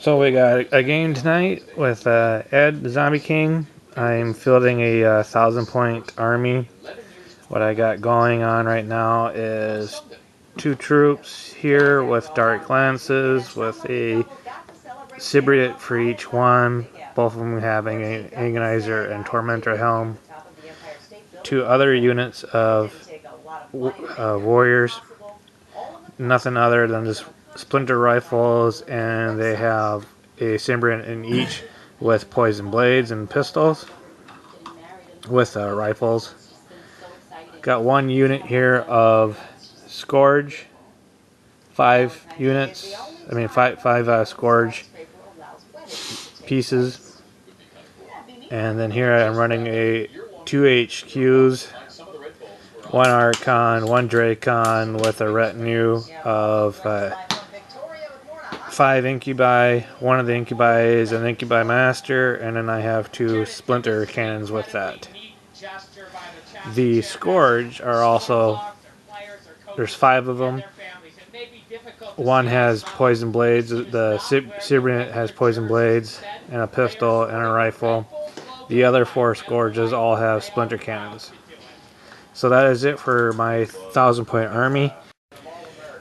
So we got a game tonight with Ed, the Zombie King. I'm fielding a 1,000-point army. What I got going on right now is 2 troops here with dark lances, with a Cypriot for each one. Both of them having an Agonizer and Tormentor helm. 2 other units of warriors. Nothing other than just splinter rifles, and they have a Cypriot in each with poison blades and pistols with rifles. Got 1 unit here of Scourge, 5 units, five Scourge pieces, and then here I'm running 2 HQs, 1 Archon, 1 Dracon with a retinue of 5 Incubi. One of the Incubi is an Incubi Master, and then I have 2 Splinter Cannons with that. The Scourge are also, there's 5 of them. 1 has poison blades, the Cypriot has poison blades, and a pistol and a rifle. The other 4 Scourges all have Splinter Cannons. So that is it for my 1,000-point army.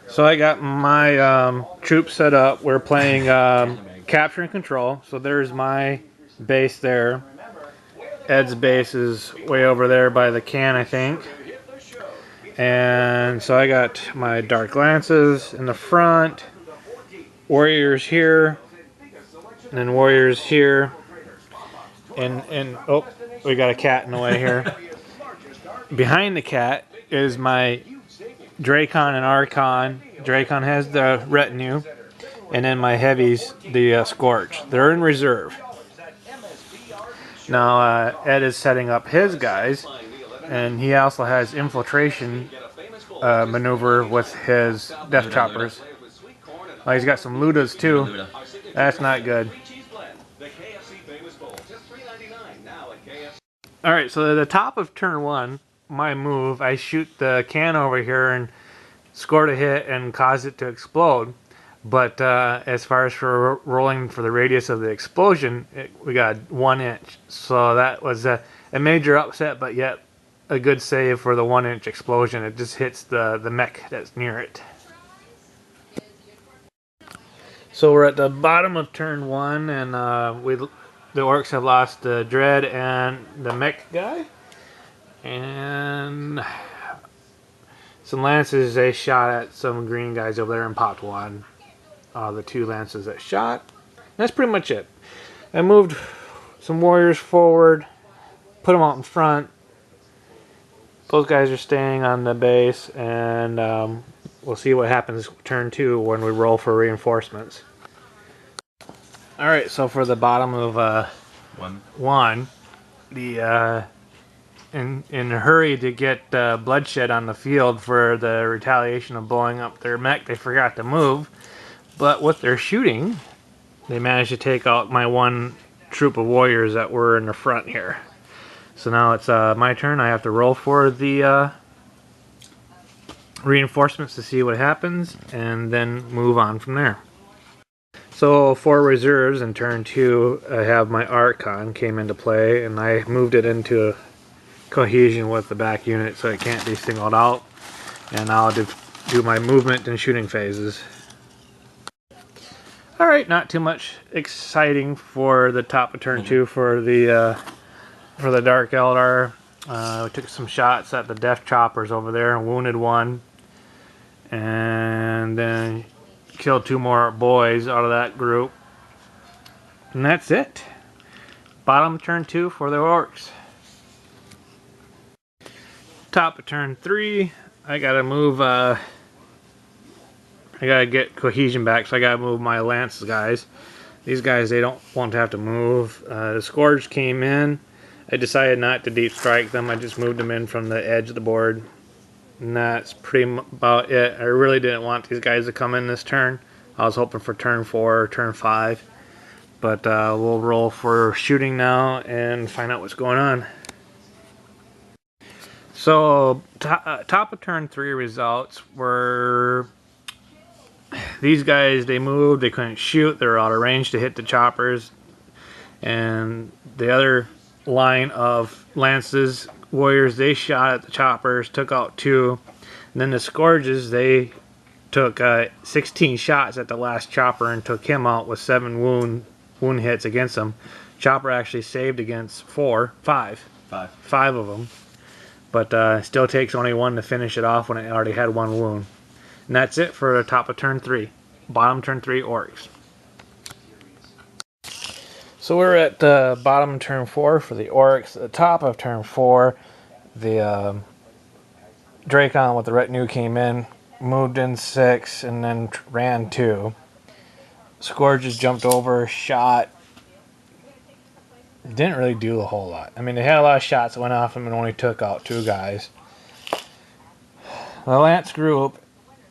So I got my troops set up. We're playing capture and control. So there's my base there. Ed's base is way over there by the can, I think. And so I got my dark lances in the front, warriors here, and then warriors here. And oh, we got a cat in the way here. Behind the cat is my Dracon and Archon. Dracon has the retinue, and then my heavies, the Scorch. They're in reserve. Now Ed is setting up his guys, and he also has infiltration maneuver with his death choppers. Oh, he's got some Ludas too. That's not good. Alright, so at the top of turn 1, my move, I shoot the can over here and scored a hit and cause it to explode. But as far as for rolling for the radius of the explosion, we got 1 inch. So that was a major upset, but yet a good save for the 1 inch explosion. It just hits the mech that's near it. So we're at the bottom of turn 1, and the Orcs have lost the Dread and the mech guy. And some lances, they shot at some green guys over there and popped 1. The 2 lances that shot. That's pretty much it. I moved some warriors forward, put them out in front. Those guys are staying on the base, and we'll see what happens turn 2 when we roll for reinforcements. Alright, so for the bottom of 1, the in a hurry to get bloodshed on the field for the retaliation of blowing up their mech, they forgot to move. But with their shooting, they managed to take out my 1 troop of warriors that were in the front here. So now it's my turn. I have to roll for the reinforcements to see what happens, and then move on from there. So for reserves in turn 2, I have my Archon came into play, and I moved it into cohesion with the back unit so it can't be singled out. And I'll do my movement and shooting phases. Alright, not too much exciting for the top of turn 2 for the Dark Eldar. We took some shots at the Death Choppers over there and wounded 1. And then killed 2 more boys out of that group. And that's it. Bottom of turn 2 for the Orcs. Top of turn 3, I gotta move I gotta get cohesion back, so I gotta move my lance guys. These guys, they don't want to have to move. The Scourge came in. I decided not to deep strike them. I just moved them in from the edge of the board. And that's pretty about it. I really didn't want these guys to come in this turn. I was hoping for turn 4 or turn 5. But we'll roll for shooting now and find out what's going on. So top of turn 3 results were these guys, they moved, they couldn't shoot, they were out of range to hit the choppers. And the other line of lances, warriors, they shot at the choppers, took out 2. And then the scourges, they took 16 shots at the last chopper and took him out with 7 wound hits against him. Chopper actually saved against 5 of them. But still takes only 1 to finish it off when it already had 1 wound. And that's it for the top of turn 3. Bottom turn 3 orcs. So we're at the bottom turn 4 for the orcs. At the top of turn 4, the Drakon with the retinue came in, moved in 6, and then ran 2. Scourges jumped over, shot. Didn't really do a whole lot. I mean, they had a lot of shots that went off them and only took out 2 guys. The Lance group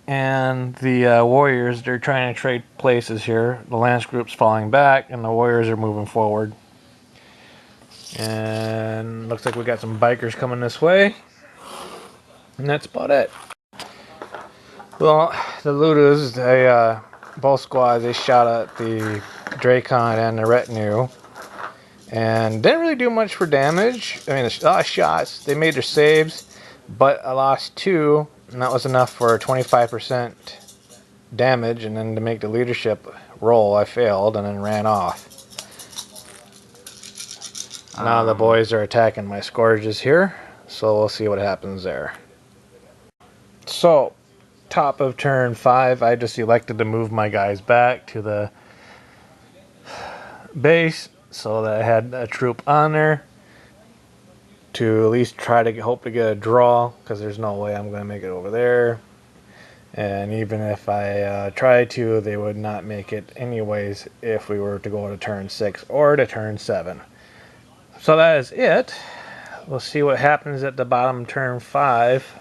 and the Warriors, they're trying to trade places here. The Lance group's falling back and the Warriors are moving forward. And looks like we got some bikers coming this way. And that's about it. Well, the Ludus, they, both squads, they shot at the Drakon and the retinue. And didn't really do much for damage. I mean, a lot of shots. They made their saves, but I lost 2. And that was enough for 25% damage. And then to make the leadership roll, I failed and then ran off. Now the boys are attacking my scourges here. So we'll see what happens there. So, top of turn 5, I just elected to move my guys back to the base so that I had a troop on there to at least try to hope to get a draw, because there's no way I'm going to make it over there. And even if I try to, they would not make it anyways if we were to go to turn 6 or to turn 7. So that is it. We'll see what happens at the bottom turn 5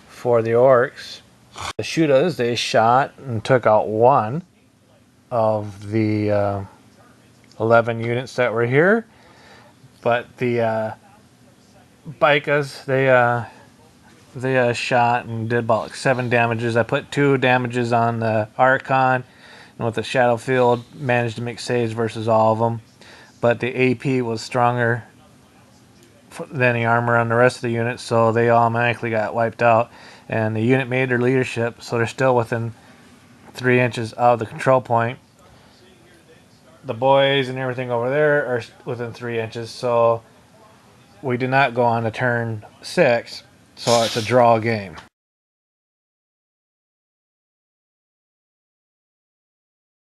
for the orcs. The Shudas, they shot and took out 1 of the 11 units that were here. But the Bikas, they shot and did about 7 damages. I put 2 damages on the Archon, and with the Shadow Field, managed to make saves versus all of them. But the AP was stronger than the armor on the rest of the units, so they automatically got wiped out. And the unit made their leadership, so they're still within 3 inches of the control point. The boys and everything over there are within 3 inches, so we did not go on to turn 6, so it's a draw game.